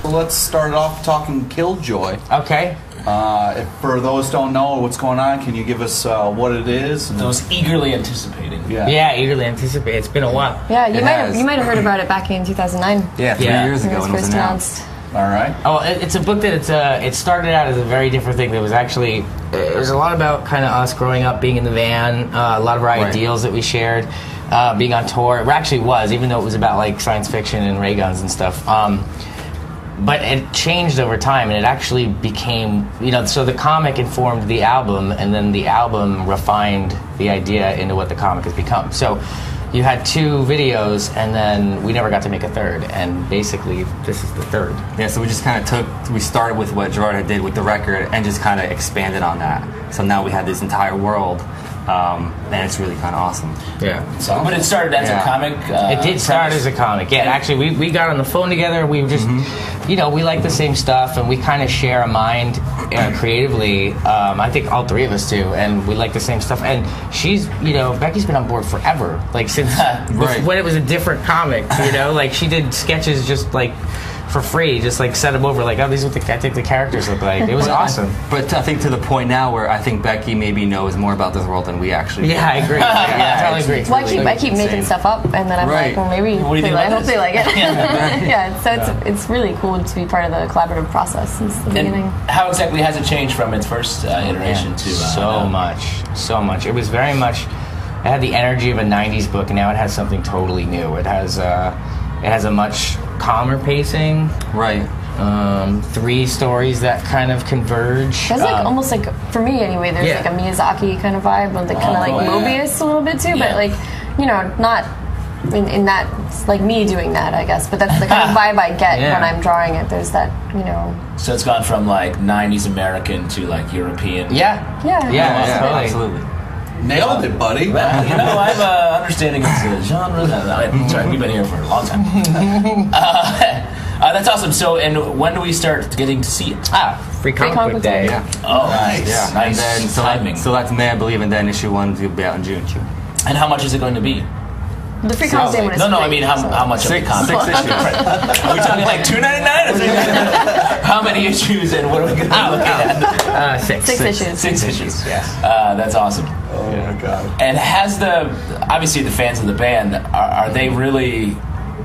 let's start off talking Killjoy. Okay. For those who don't know what's going on, can you give us what it is? Those eagerly anticipating. Yeah, eagerly anticipating. It's been a while. Yeah, you might have heard about it back in 2009. Yeah, 3 years ago when it was announced. All right. Oh, it's a book that it started out as a very different thing. That was actually it was a lot about kind of us growing up, being in the van, a lot of our ideals that we shared, being on tour. It actually was, even though it was about like science fiction and ray guns and stuff. But it changed over time, and it actually became, so the comic informed the album, and then the album refined the idea into what the comic has become. So you had 2 videos, and then we never got to make a third, and basically this is the third. Yeah, so we just kind of we started with what Gerard had did with the record, and just kind of expanded on that. So now we have this entire world, and it's really kind of awesome. Yeah. So, but it started as a comic? It did start as a comic, yeah. Actually, we got on the phone together, we were just, we like the same stuff, and we kind of share a mind creatively. I think all 3 of us do, and we like the same stuff. And she's, Becky's been on board forever, like since when it was a different comic, like she did sketches just like for free, just like set them over, like, oh, these are what I think the characters look like. It was awesome. But I think to the point now where I think Becky maybe knows more about this world than we actually do. Yeah, I agree. I totally agree. Well, I keep making stuff up, and then I'm like, well, maybe I hope they like it. Yeah, so it's really cool to be part of the collaborative process since the beginning. How exactly has it changed from its first iteration to so much? It was very much. It had the energy of a '90s book, and now it has something totally new. It has a much calmer pacing. Right. 3 stories that kind of converge. There's almost like, for me anyway, there's like a Miyazaki kind of vibe, kind of like Mobius a little bit too, but like, not in that, it's like me doing that, I guess, but that's the kind of vibe I get when I'm drawing it. There's that, So it's gone from like 90s American to like European. Yeah, totally. Absolutely. Nailed it, buddy. Well, I'm understanding it's a genre. Sorry, we've been here for a long time. That's awesome. So, and when do we start getting to see it? Free comic book day. Yeah. Oh, nice. Yeah. Nice. And then, timing. So that's May, I believe, and then issue 1 will be out in June. And how much is it going to be? The free comic day one is I mean how much of the comic? 6 issues. Are we talking like $2.99? How many issues and what are we going to be looking at? 6 issues. 6 issues. Yes. That's awesome. Oh my god. And has obviously the fans of the band, are they really,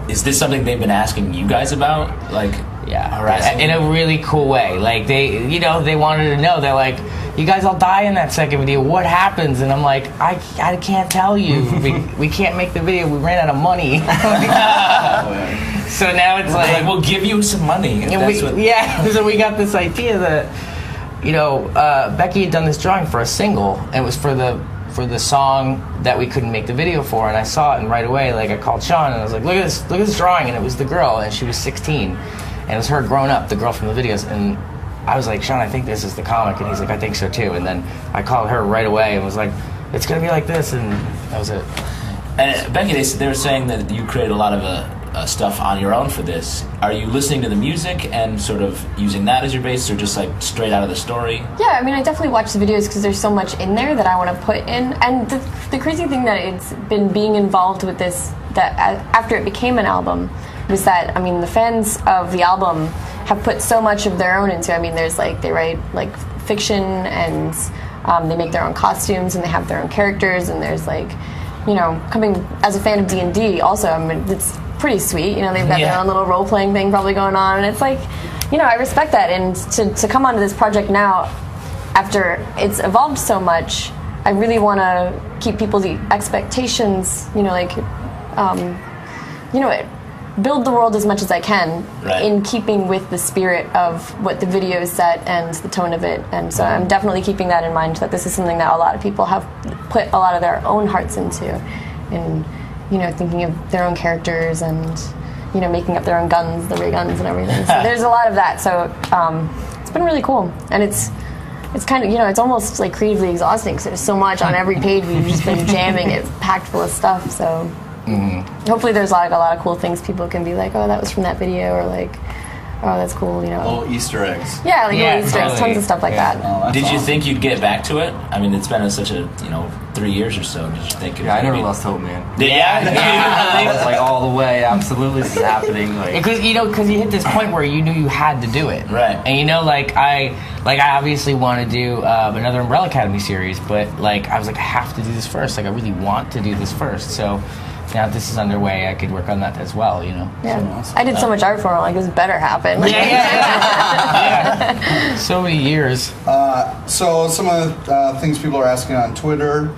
is this something they've been asking you guys about? Like, in a really cool way. Like they wanted to know. They're like, you guys all die in that second video. What happens? And I'm like, I can't tell you. we can't make the video. We ran out of money. So now it's like, we'll give you some money. So we got this idea that Becky had done this drawing for a single, and it was for the song that we couldn't make the video for. And I saw it, and right away, like, I called Sean and I was like, look at this drawing, and it was the girl, and she was 16, and it was her grown up, the girl from the videos. And I was like, Sean, I think this is the comic. And he's like, I think so too. And then I called her right away and was like, it's gonna be like this, and that was it. And Becky, they were saying that you created a lot of stuff on your own for this. Are you listening to the music and sort of using that as your basis, or just like straight out of the story? Yeah, I mean, I definitely watch the videos because there's so much in there that I want to put in. And the crazy thing that it's been being involved with this, that after it became an album, was that, I mean, the fans of the album have put so much of their own into it. I mean, there's like, they write like fiction, and they make their own costumes, and they have their own characters, and there's like, coming as a fan of D&D also, I mean, it's pretty sweet. They've got their own little role-playing thing probably going on, and it's like, I respect that. And to come onto this project now, after it's evolved so much, I really want to keep people's expectations, build the world as much as I can, in keeping with the spirit of what the video set and the tone of it. And so I'm definitely keeping that in mind, that this is something that a lot of people have put a lot of their own hearts into, in thinking of their own characters and making up their own guns, the ray guns and everything. So there's a lot of that. So it's been really cool, and it's kind of, it's almost like creatively exhausting because there's so much on every page. We've just been jamming it packed full of stuff. So hopefully there's like a lot of cool things people can be like, oh, that was from that video, or like, oh, that's cool, Little Easter eggs. Yeah, like little Easter eggs, tons of stuff like that. Oh, did you think you'd get back to it? I mean, it's been such a 3 years or so. Did you think? I never lost hope, man. Yeah. I was like all the way absolutely, this is happening. Like, Because you hit this point where you knew you had to do it, Right. And I obviously want to do another Umbrella Academy series, but like I was like, I have to do this first. Like I really want to do this first. So now that this is underway, I could work on that as well. You know. Yeah. I did so much art for him. Like this better happen. Yeah. So many years. So some of the things people are asking on Twitter,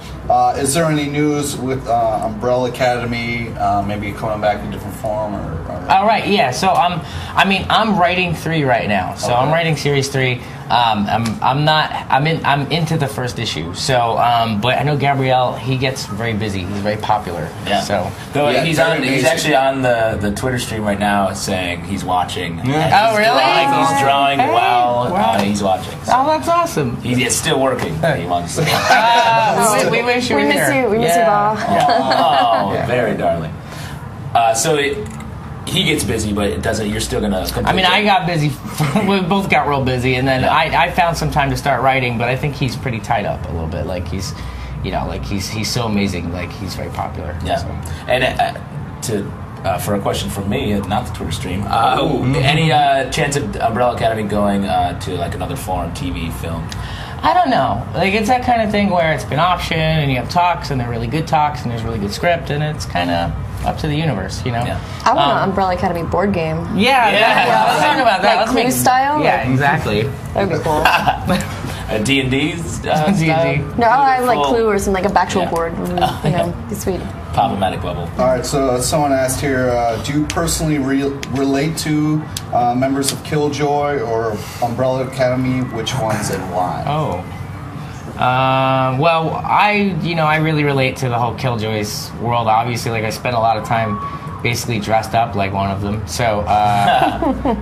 is there any news with Umbrella Academy, maybe coming back in different form or All right, yeah. So I'm writing 3 right now. So I'm writing series 3. I'm into the first issue. So, but I know Gabriel. He gets very busy. He's very popular. Yeah. So. Though Yeah, he's actually on the Twitter stream right now saying he's watching. Yeah. Oh, really? He's drawing Hey, well. wow. He's watching. So Oh, that's awesome. he's still working. He wants to. We wish you were We miss here. you. We miss you, Bob. Oh, very darling. He gets busy, but it doesn't. You're still gonna. I mean, I got busy. We both got real busy, and then I found some time to start writing. But I think he's pretty tied up a little bit. Like he's so amazing. Like he's very popular. Yeah. So. And for a question from me, not the Twitter stream. Any chance of Umbrella Academy going to like another foreign TV film? I don't know. Like it's that kind of thing where it's been optioned, and you have talks, and they're really good talks, and there's really good script, and it's kind of up to the universe, you know. Yeah. I want an Umbrella Academy board game. Yeah, let's talk about that. Like Clue style? Yeah, exactly. That would be cool. D&D's D&D. No, I like Full- Clue or some like a actual Yeah. board. You know, be sweet. Problematic bubble. All right, so someone asked here, do you personally relate to members of Killjoy or Umbrella Academy? Which ones and why? Oh. Well, I really relate to the whole Killjoys world. Obviously, like I spent a lot of time basically dressed up like one of them. So,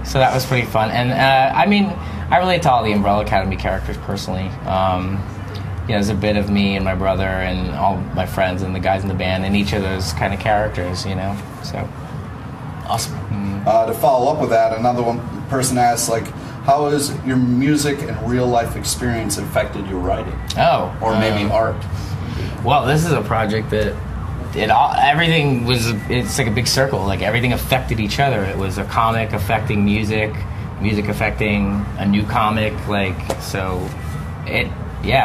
so that was pretty fun. And I mean, I relate to all the Umbrella Academy characters personally. There's a bit of me and my brother and all my friends and the guys in the band and each of those kind of characters, you know. So, Awesome. To follow up with that, another person asked, like, how has your music and real life experience affected your writing? oh, Or maybe art? Well, this is a project that it's like a big circle. Like everything affected each other. It was a comic affecting music affecting a new comic.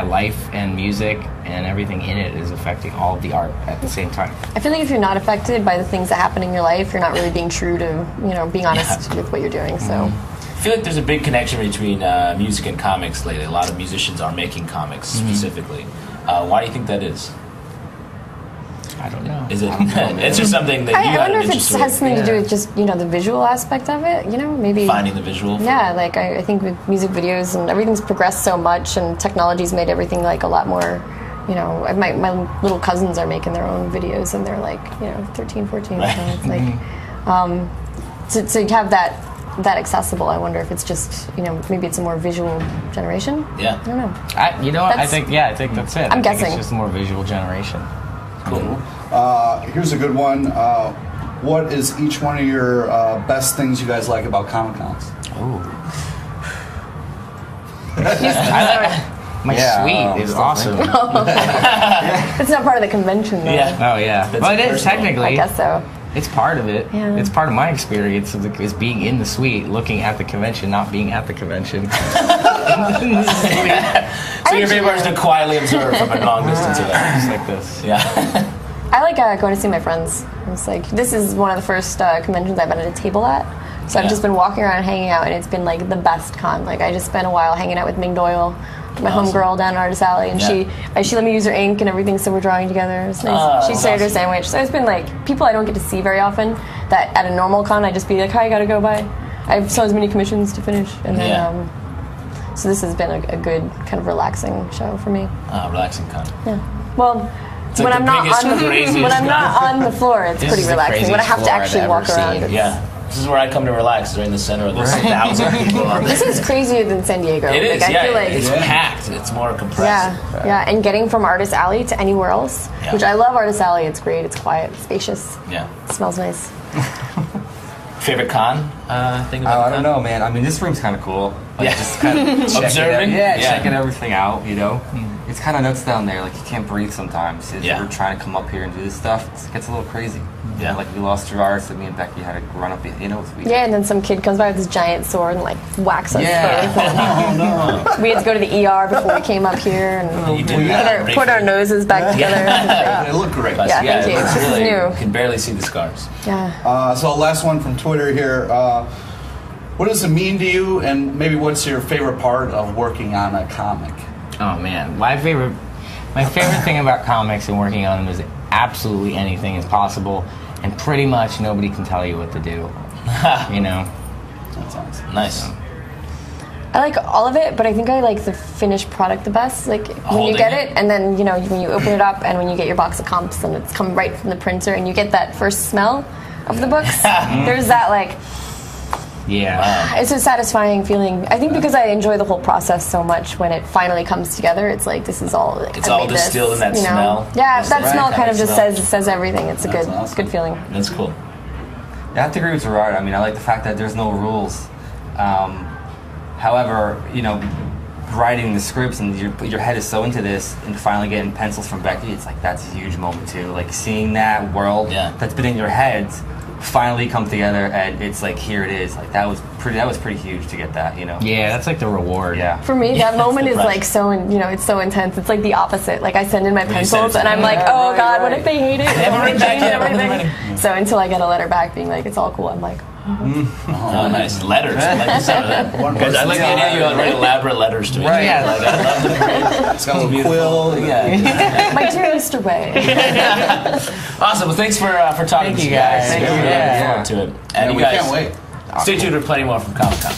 Life and music and everything in it is affecting all of the art at the same time. I feel like if you're not affected by the things that happen in your life, you're not really being true to, being honest with what you're doing. So. I feel like there's a big connection between music and comics lately. A lot of musicians are making comics specifically. Why do you think that is? I don't know. Is it? It's just something that you I had wonder an if it interest has something to do Yeah. with just, the visual aspect of it, maybe. finding the visual. Yeah, like I think with music videos and everything's progressed so much and technology's made everything like a lot more, my little cousins are making their own videos and they're like, 13, 14. Right. So it's like, to have that accessible, I wonder if it's just, maybe it's a more visual generation. Yeah. I don't know. I That's- think that's it. I'm I think guessing. it's just a more visual generation. Cool. Here's a good one. What is each one of your best things you guys like about Comic Cons? My suite is awesome. It's not part of the convention, though. Yeah. Oh yeah, That's well it is personal. technically. I guess so. It's part of it. Yeah. It's part of my experience is being in the suite, looking at the convention, not being at the convention. So your favorite part is to quietly observe from a long distance away. Just like this. Yeah. I like going to see my friends. It's like, this is one of the first conventions I've been at a table at. So I've Yeah. just been walking around hanging out, and it's been like the best con. Like I just spent a while hanging out with Ming Doyle, my homegirl down in Artist Alley, and she let me use her ink and everything, so we're drawing together. It's nice. Oh, She that's shared her awesome. sandwich. So it's been like people I don't get to see very often. That at a normal con I just be like, hi, I gotta go by. I have so many commissions to finish, and then so this has been a good kind of relaxing show for me. Relaxing con. Yeah. Well. It's When like I'm the not biggest, on craziest when I'm not con. on the floor, it's This pretty is the relaxing. When I have to craziest floor actually I've walk ever around, seen. it's, Yeah. This is where I come to relax. They're in the center of this 1,000 people. On this is crazier than San Diego. It is. Like, I feel like it's packed. It's more compressed. yeah, and getting from Artist Alley to anywhere else, Yeah. which I love Artist Alley. It's great. It's quiet, it's spacious. Yeah. It smells nice. Favorite con thing about I the don't con? know, man. I mean, this room's kind of cool. Like, Yeah. just kind of Observing? Yeah. checking everything out. It's kind of nuts down there. Like you can't breathe sometimes. As Yeah. we're trying to come up here and do this stuff, it gets a little crazy. Yeah. Like we lost Gerard, so me and Becky had to run up. You know, Yeah, and then some kid comes by with this giant sword and like whacks us Yeah. both. Oh no! We had to go to the ER before we came up here and You did that put our noses back together. It looked great. But, Yeah, thank you. it's This is really, new. you can barely see the scars. Yeah. So last one from Twitter here. What does it mean to you, and maybe what's your favorite part of working on a comic? Oh man, my favorite thing about comics and working on them is absolutely anything is possible, and pretty much nobody can tell you what to do. You know. That's awesome. Nice. I like all of it, but I think I like the finished product the best. Like when Holding you get it? it, and then when you open it up, and when you get your box of comps, and it's come right from the printer, and you get that first smell of the books. There's that like. Yeah. It's a satisfying feeling. I think because I enjoy the whole process so much. When it finally comes together, it's like this is all. Like, It's I all made this, distilled in that you know? smell. Yeah, Just that the smell right kind of just smell. says everything. It's a That's good awesome. good feeling. That's cool. I have to agree with Gerard. I mean, I like the fact that there's no rules. However, you know, writing the scripts and your head is so into this, and finally getting pencils from Becky, it's like that's a huge moment too. Like seeing that world that's been in your head finally come together, and it's like here it is. Like that was pretty huge to get that. You know. Yeah, that's like the reward. Yeah. For me, Yeah, that moment that's is the like so, it's so intense. It's like the opposite. Like I send in my you send pencils, it and to I'm them. like, oh God, what if they hate it? haven't What written if back they change yet, what have they everything? So until I get a letter back being like, it's all cool, I'm like, Oh, nice. Letters. I like the sound of that. One Because I like the person's idea you write elaborate letters to me. Right. Yeah, like, I love the It's got a little quill. Yeah. my dear Mr. Way. Awesome. Well, thanks for talking Thank to you us, guys. We're Thank you. looking Yeah. forward to it. And And we you guys, can't wait. stay tuned for plenty more from Comic Con.